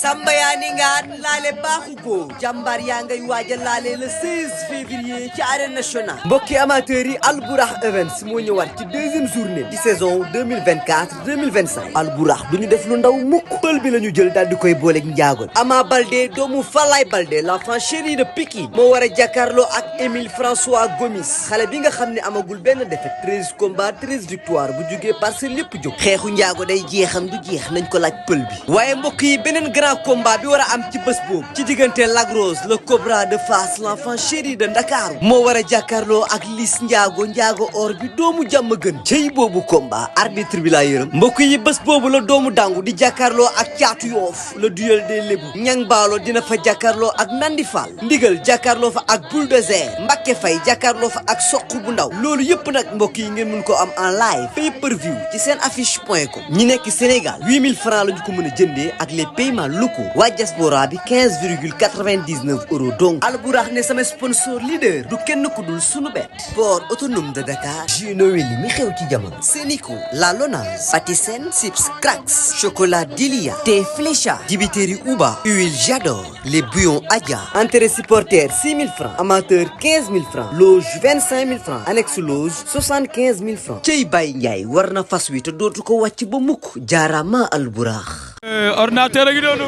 Samba yaa ni ngaan laale baaxu ko jàmbaar yaa ngay waaja laale le 16 février ci arène nationale mbokki amateurs yi Albourakh Events moo ñëwaat ci deuxième journée di saison 2024-2025 Albourakh du ñu def lu ndaw mukk pël bi la ñu jël daal di koy booleeg njaagoon Ama Baldé doomu Falaye Baldé l'enfant chéri de Pikine moo war a jàkkaarloo ak Émile François Gomis xale bi nga xam ne amagul benn défaite 13 combats 13 victoire bu jugee Parcelles lépp jóg xeexu njaago day jeexam du jeex nañ ko laaj pël bi waaye mbokk yi beneen grand combat bi war a am ci bés boobu ci diggante Lac Rose le Cobra de Fass l'enfant chéri de Ndakaaru moo war a jàkkaarloo ak Liss Ndiago or bi doomu jàmm gën cey boobu combat arbitre bi laa yërëm mbokk yi bés boobu la doomu dangu di jàkkaarloo ak caatu yoof le duel des lébu ñang baalo dina fa jàkkaarloo ak Nandi Fall ndigal jàkkaarloo fa ak bulldozer Mbacké Faye jàkkaarloo fa ak soq bu ndaw loolu yëpp nag mbokk yi ngeen mun ko am en live pay per view ci seen affiche.com ñi nekk Sénégal 8000 francs lañu ko mën a jëndee ak les paiements locaux waa diaspora bi 15,99 euros donc Albourakh ne sama sponsor leader du kenn ku dul sunu bet port autonome de Dakar jus Noël mi xew ci jamono Sénico La Lonase Patisen Sips Cracks chocolat Dilia thé Flécha dibiteri Uba huile J'adore les bouillons Adja entrée supporter 6000 francs amateur 15000 francs loge 25000 francs annexe loge 75000 francs cey Baye Ndiaye war na fas wi te dootu ko wàcc ba mukk jaarama Albourakh ordinateur a ngi noonu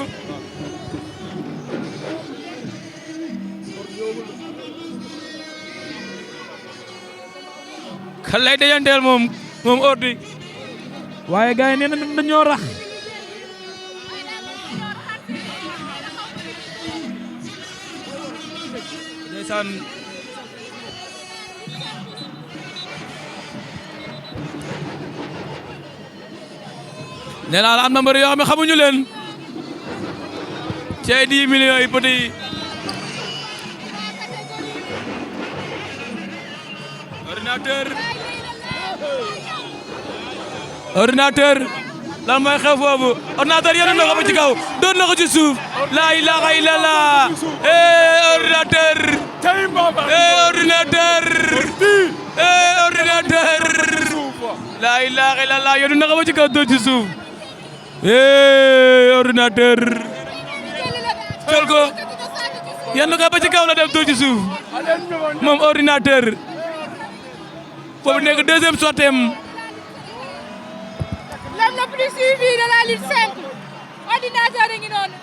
kan lay dajanteel moom ordi waaye gars yi nee na dañoo rax ndeysaan nee naa la am na mbër yoo xam ne xamuñu leen ci ay 10 millions yi petit ordinateur lan mooy xew foofu ordinateur yéen na ko ba ci kaw doon na ko ci suuf la ilaha illallah ordinateur ordinateur la ilaha illallah yéen na ko ba ci kaw doon ci suuf ordinateur jël ko yéen na ko ba ci kaw la def doon ci suuf moom ordinateur foofu nekk deuxième sortem l'homme le plus suivi de la lutte simple ordinateur a ngi noonu